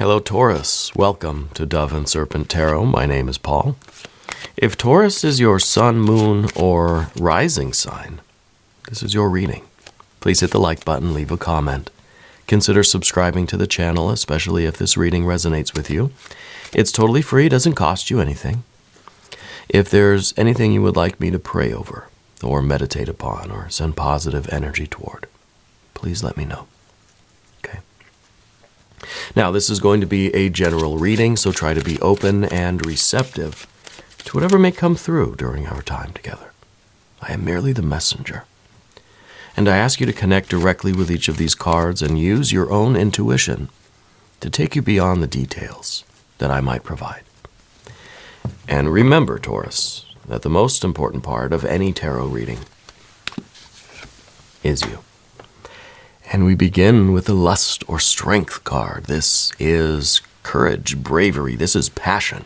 Hello, Taurus. Welcome to Dove and Serpent Tarot. My name is Paul. If Taurus is your sun, moon, or rising sign, this is your reading. Please hit the like button, leave a comment. Consider subscribing to the channel, especially if this reading resonates with you. It's totally free, doesn't cost you anything. If there's anything you would like me to pray over, or meditate upon, or send positive energy toward, please let me know. Okay. Now, this is going to be a general reading, so try to be open and receptive to whatever may come through during our time together. I am merely the messenger. And I ask you to connect directly with each of these cards and use your own intuition to take you beyond the details that I might provide. And remember, Taurus, that the most important part of any tarot reading is you. And we begin with the Lust or Strength card. This is courage, bravery. This is passion,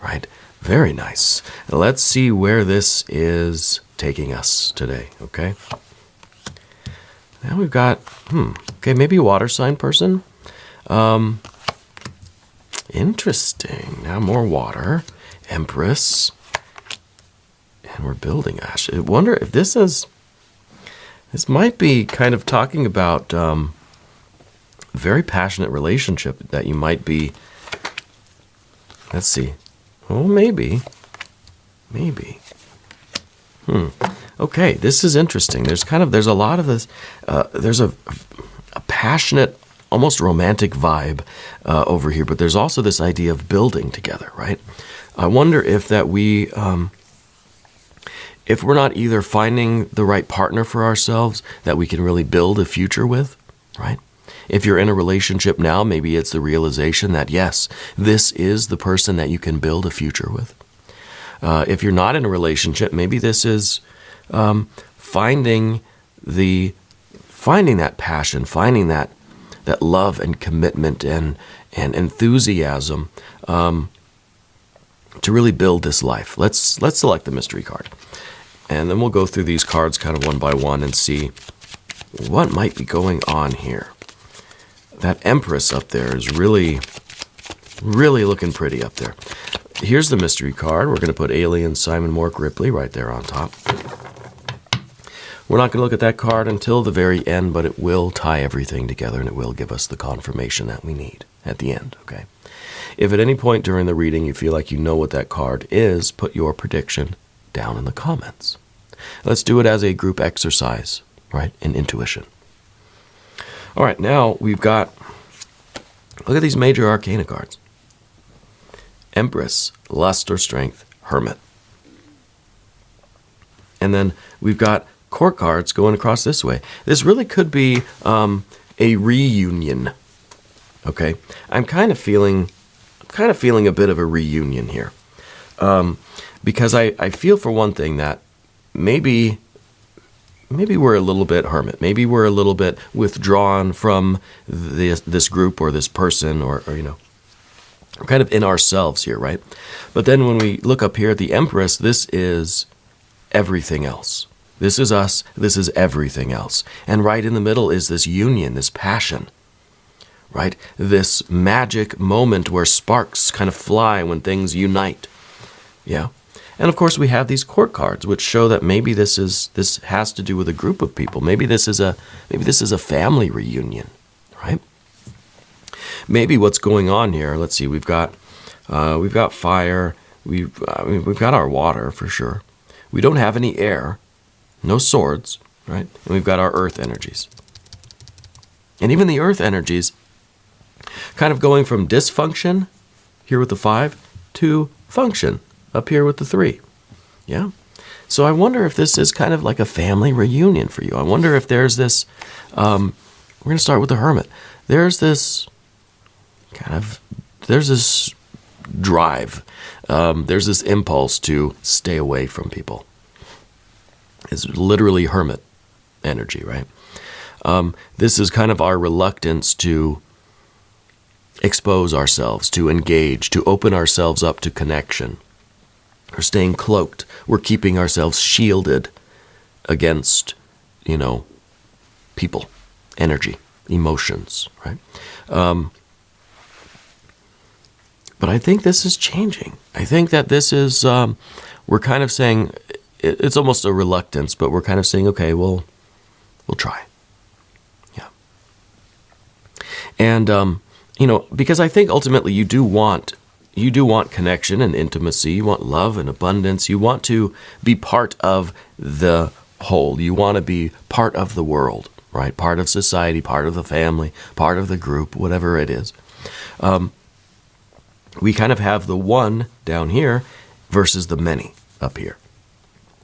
right? Very nice. Let's see where this is taking us today, okay? Now we've got, okay, maybe water sign person. Interesting. Now more water. Empress. And we're building ash. I wonder if this might be kind of talking about a very passionate relationship that you might be, let's see. Oh, maybe. Okay, this is interesting. There's a lot of this, there's a passionate, almost romantic vibe over here, but there's also this idea of building together, right? I wonder if that we, if we're not either finding the right partner for ourselves that we can really build a future with, right? If you're in a relationship now, maybe it's the realization that, yes, this is the person that you can build a future with. If you're not in a relationship, maybe this is finding that passion, finding that love and commitment and enthusiasm to really build this life. Let's select the mystery card. And then we'll go through these cards kind of one by one and see what might be going on here. That Empress up there is really, really looking pretty up there. Here's the mystery card. We're going to put Alien Simon Mork Ripley right there on top. We're not going to look at that card until the very end, but it will tie everything together and it will give us the confirmation that we need at the end, okay? If at any point during the reading you feel like you know what that card is, put your prediction down in the comments. Let's do it as a group exercise, right, in intuition. All right, now we've got, look at these major arcana cards. Empress, Lust or Strength, Hermit. And then we've got court cards going across this way. This really could be a reunion, okay? I'm kind of feeling a bit of a reunion here. Because I feel, for one thing, that maybe we're a little bit hermit. Maybe we're a little bit withdrawn from this group or this person, or you know, we're kind of in ourselves here, right? But then when we look up here at the Empress, this is everything else. This is us. This is everything else. And right in the middle is this union, this passion, right? This magic moment where sparks kind of fly when things unite. Yeah. And of course we have these court cards, which show that maybe this has to do with a group of people. Maybe this is a family reunion, right? Maybe what's going on here. Let's see. We've got fire. We've got our water for sure. We don't have any air, no swords, right? And we've got our earth energies. And even the earth energies, kind of going from dysfunction here with the 5 to function up here with the 3. Yeah. So I wonder if this is kind of like a family reunion for you. I wonder if there's this, we're going to start with the Hermit. There's this drive. There's this impulse to stay away from people. It's literally hermit energy, right? This is kind of our reluctance to expose ourselves, to engage, to open ourselves up to connection. We're staying cloaked. We're keeping ourselves shielded against, people, energy, emotions, right? But I think this is changing. I think that this is, we're kind of saying, it's almost a reluctance, but we're kind of saying, okay, we'll try. Yeah. And, because I think ultimately you do want connection and intimacy. You want love and abundance. You want to be part of the whole. You want to be part of the world, right? Part of society, part of the family, part of the group, whatever it is. We kind of have the one down here versus the many up here,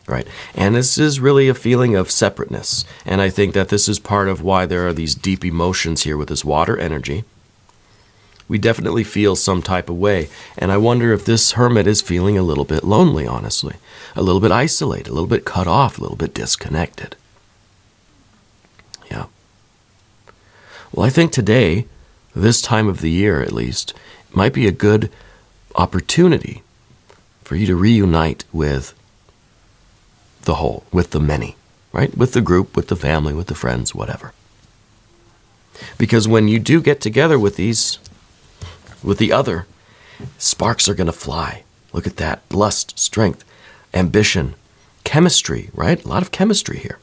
right? And this is really a feeling of separateness. And I think that this is part of why there are these deep emotions here with this water energy. We definitely feel some type of way. And I wonder if this hermit is feeling a little bit lonely, honestly. A little bit isolated, a little bit cut off, a little bit disconnected. Yeah. Well, I think today, this time of the year at least, might be a good opportunity for you to reunite with the whole, with the many, right? With the group, with the family, with the friends, whatever. Because when you do get together with these, with the other, sparks are going to fly. Look at that. Lust, strength, ambition, chemistry, right? A lot of chemistry here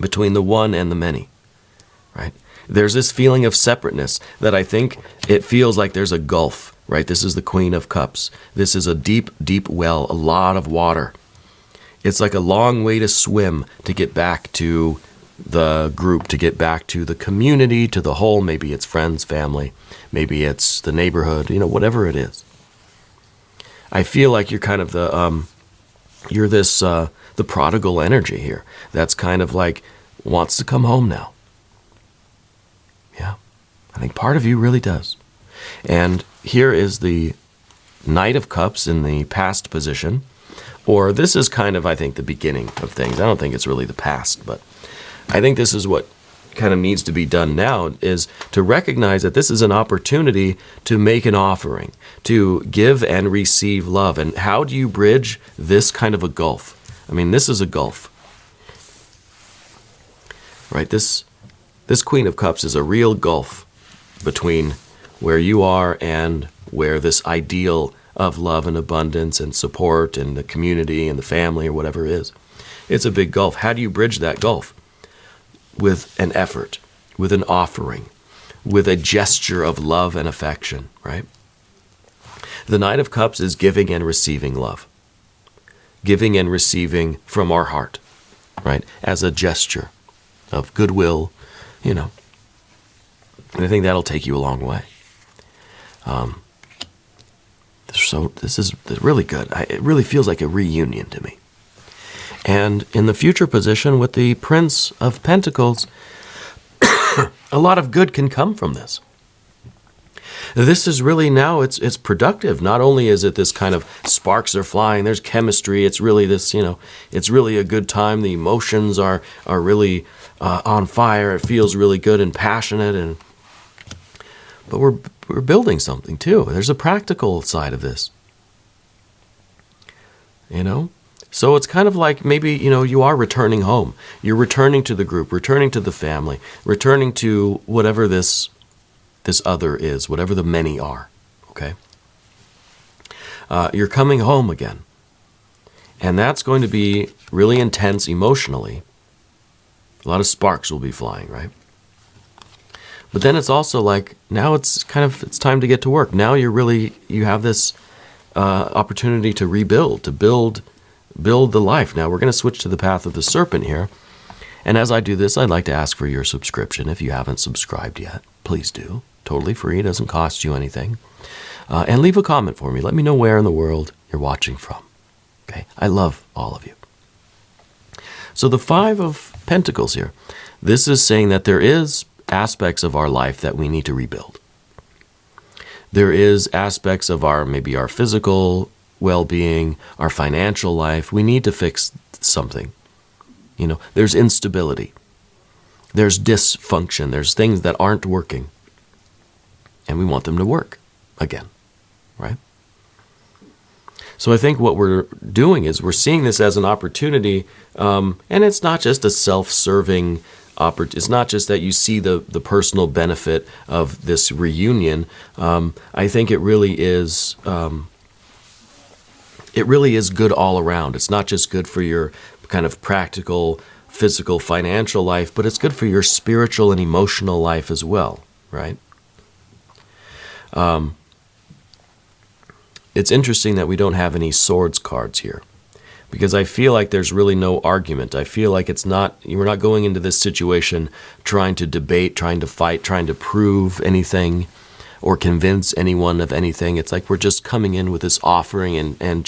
between the one and the many, right? There's this feeling of separateness that I think it feels like there's a gulf, right? This is the Queen of Cups. This is a deep, deep well, a lot of water. It's like a long way to swim to get back to the group, to get back to the community, to the whole. Maybe it's friends, family. Maybe it's the neighborhood, whatever it is. I feel like you're kind of the prodigal energy here. That's kind of like wants to come home now. Yeah, I think part of you really does. And here is the Knight of Cups in the past position. Or this is kind of, I think, the beginning of things. I don't think it's really the past, but I think this is what kind of needs to be done now, is to recognize that this is an opportunity to make an offering, to give and receive love. And how do you bridge this kind of a gulf? I mean, this is a gulf, right? This Queen of Cups is a real gulf between where you are and where this ideal of love and abundance and support and the community and the family or whatever it is. It's a big gulf. How do you bridge that gulf? With an effort, with an offering, with a gesture of love and affection, right? The Knight of Cups is giving and receiving love. Giving and receiving from our heart, right? As a gesture of goodwill, And I think that'll take you a long way. So this is really good. It really feels like a reunion to me. And in the future position with the Prince of Pentacles, a lot of good can come from this. This is really now, it's productive. Not only is it this kind of sparks are flying, there's chemistry, it's really this, it's really a good time. The emotions are really on fire. It feels really good and passionate. But we're building something too. There's a practical side of this. So it's kind of like maybe, you are returning home. You're returning to the group, returning to the family, returning to whatever this other is, whatever the many are, okay? You're coming home again. And that's going to be really intense emotionally. A lot of sparks will be flying, right? But then it's also like, now it's time to get to work. Now you have this opportunity to rebuild, to build the life. Now we're going to switch to the path of the Serpent here. And as I do this, I'd like to ask for your subscription. If you haven't subscribed yet, please do. Totally free. It doesn't cost you anything. And leave a comment for me. Let me know where in the world you're watching from. Okay? I love all of you. So the Five of Pentacles here. This is saying that there is aspects of our life that we need to rebuild. There is aspects of maybe our physical well-being, our financial life. We need to fix something. There's instability. There's dysfunction. There's things that aren't working. And we want them to work again, right? So I think what we're doing is we're seeing this as an opportunity, and it's not just a self-serving It's not just that you see the personal benefit of this reunion. I think it really is good all around. It's not just good for your kind of practical, physical, financial life, but it's good for your spiritual and emotional life as well, right? It's interesting that we don't have any swords cards here, because I feel like there's really no argument. I feel like we're not going into this situation trying to debate, trying to fight, trying to prove anything or convince anyone of anything. It's like we're just coming in with this offering and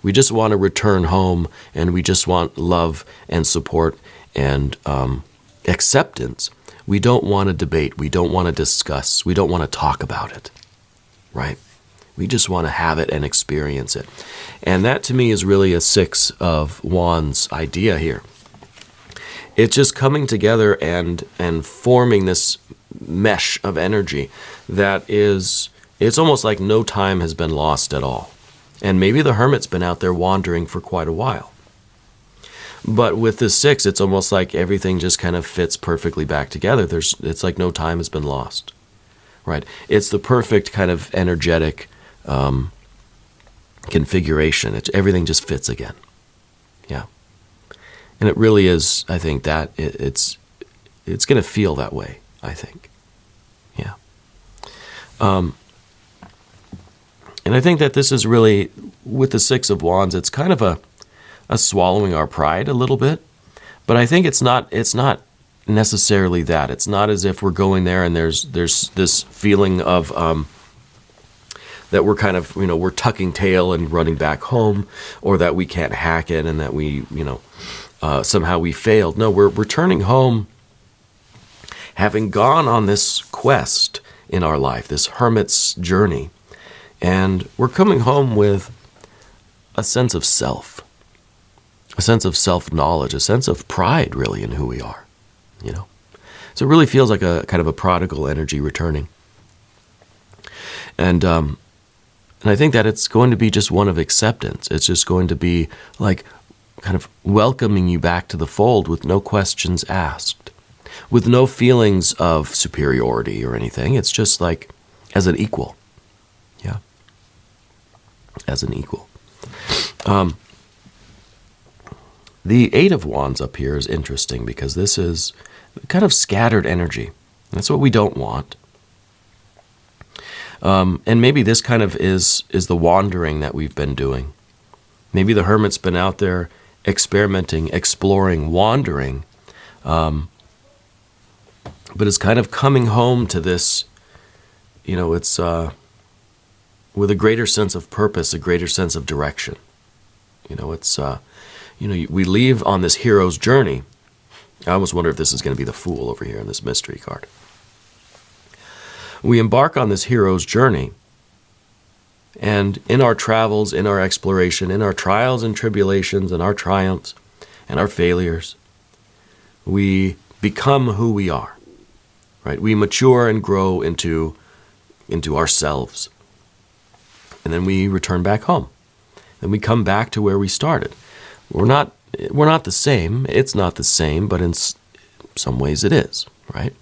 we just want to return home, and we just want love and support and acceptance. We don't want to debate. We don't want to discuss. We don't want to talk about it, right? We just want to have it and experience it. And that to me is really a Six of Wands idea here. It's just coming together and forming this mesh of energy that it's almost like no time has been lost at all. And maybe the Hermit's been out there wandering for quite a while. But with this Six, it's almost like everything just kind of fits perfectly back together. It's like no time has been lost, right? It's the perfect kind of energetic configuration. Everything just fits again. Yeah. And it really is, I think, that it's going to feel that way, I think. Yeah. And I think that this is really, with the Six of Wands, it's kind of a swallowing our pride a little bit. But I think it's not necessarily that. It's not as if we're going there and there's this feeling of that we're kind of, we're tucking tail and running back home, or that we can't hack it and that we, somehow we failed. No, we're returning home having gone on this quest in our life, this hermit's journey. And we're coming home with a sense of self, a sense of self-knowledge, a sense of pride, really, in who we are, So it really feels like a kind of a prodigal energy returning. And I think that it's going to be just one of acceptance. It's just going to be like kind of welcoming you back to the fold with no questions asked, with no feelings of superiority or anything. It's just like as an equal. Yeah. As an equal. The Eight of Wands up here is interesting because this is kind of scattered energy. That's what we don't want. And maybe this kind of is the wandering that we've been doing. Maybe the Hermit's been out there experimenting, exploring, wandering, but is kind of coming home to this, it's with a greater sense of purpose, a greater sense of direction. We leave on this hero's journey. I almost wonder if this is going to be the Fool over here in this mystery card. We embark on this hero's journey, and in our travels, in our exploration, in our trials and tribulations, and our triumphs, and our failures, we become who we are, right? We mature and grow into ourselves, and then we return back home. Then we come back to where we started. We're not the same. It's not the same, but in some ways it is, right?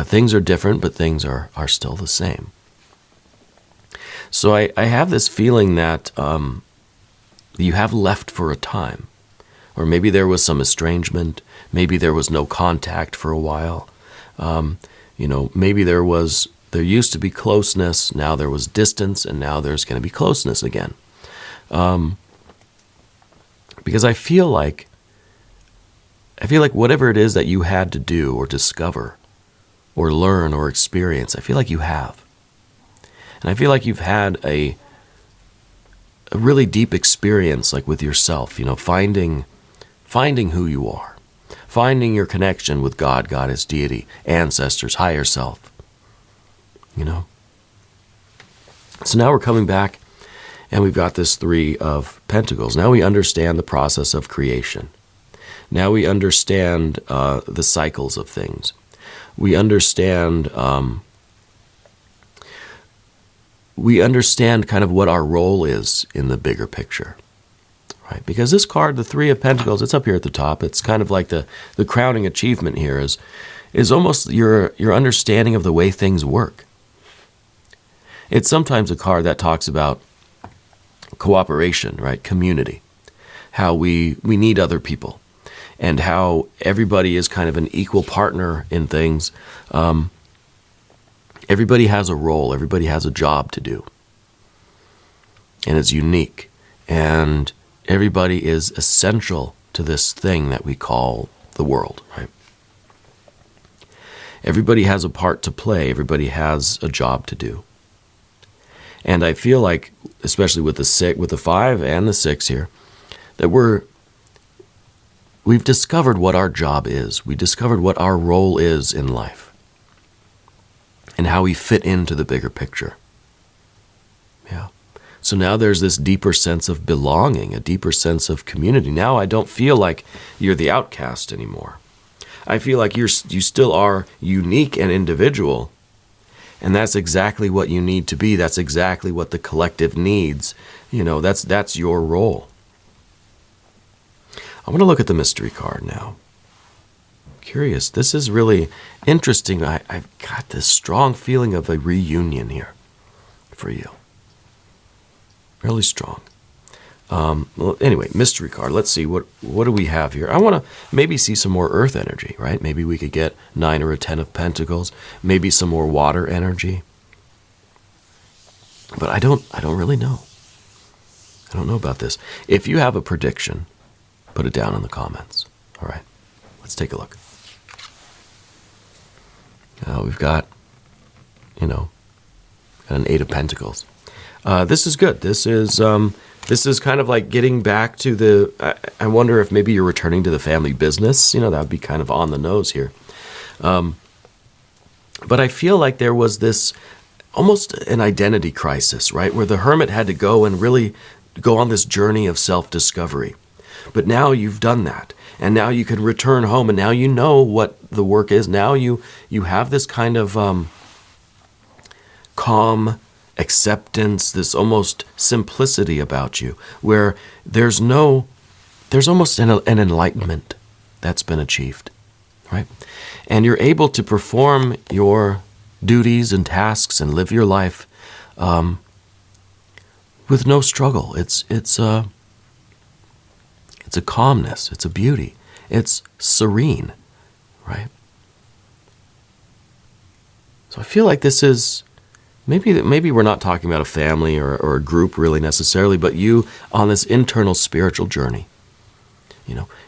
Things are different, but things are still the same. So I have this feeling that you have left for a time. Or maybe there was some estrangement. Maybe there was no contact for a while. Maybe there used to be closeness. Now there was distance, and now there's going to be closeness again. Because I feel like whatever it is that you had to do or discover or learn or experience, I feel like you have. And I feel like you've had a really deep experience, like with yourself, finding who you are, finding your connection with God, Goddess, deity, ancestors, higher self. So now we're coming back, and we've got this Three of Pentacles. Now we understand the process of creation. Now we understand the cycles of things. We understand kind of what our role is in the bigger picture, right? Because this card, the Three of Pentacles, it's up here at the top. It's kind of like the crowning achievement here is almost your understanding of the way things work. It's sometimes a card that talks about cooperation, right? Community, how we need other people, and how everybody is kind of an equal partner in things. Everybody has a role. Everybody has a job to do. And it's unique. And everybody is essential to this thing that we call the world, right? Everybody has a part to play. Everybody has a job to do. And I feel like, especially with the 5 and the 6 here, that we've discovered what our job is. We discovered what our role is in life and how we fit into the bigger picture. Yeah. So now there's this deeper sense of belonging, a deeper sense of community. Now I don't feel like you're the outcast anymore. I feel like you still are unique and individual, and that's exactly what you need to be. That's exactly what the collective needs. That's your role. I want to look at the mystery card now. Curious. This is really interesting. I've got this strong feeling of a reunion here for you. Really strong. Well, anyway, mystery card. Let's see. What do we have here? I want to maybe see some more earth energy, right? Maybe we could get 9 or a 10 of Pentacles. Maybe some more water energy. But I don't really know. I don't know about this. If you have a prediction, put it down in the comments. All right. Let's take a look. We've got, an 8 of Pentacles. This is good. This is kind of like getting back to I wonder if maybe you're returning to the family business. That would be kind of on the nose here. But I feel like there was this almost an identity crisis, right? Where the hermit had to go and really go on this journey of self-discovery. But now you've done that. And now you can return home, and now you know what the work is. Now you have this kind of calm acceptance, this almost simplicity about you, where there's almost an enlightenment that's been achieved, right? And you're able to perform your duties and tasks and live your life with no struggle. It's a calmness. It's a beauty. It's serene, right? So I feel like this is maybe we're not talking about a family or a group really necessarily, but you on this internal spiritual journey.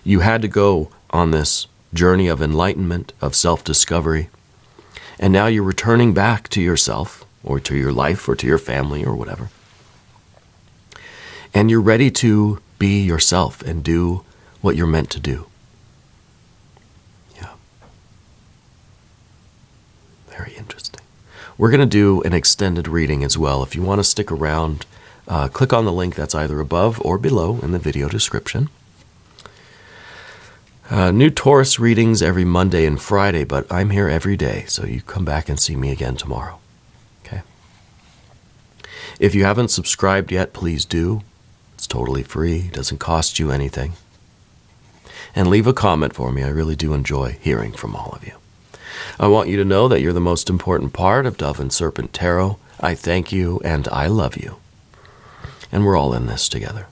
You had to go on this journey of enlightenment, of self-discovery, and now you're returning back to yourself or to your life or to your family or whatever. And you're ready to be yourself and do what you're meant to do. Yeah. Very interesting. We're going to do an extended reading as well. If you want to stick around, click on the link that's either above or below in the video description. New Taurus readings every Monday and Friday, but I'm here every day, so you come back and see me again tomorrow. Okay? If you haven't subscribed yet, please do. It's totally free. It doesn't cost you anything. And leave a comment for me. I really do enjoy hearing from all of you. I want you to know that you're the most important part of Dove and Serpent Tarot. I thank you and I love you. And we're all in this together.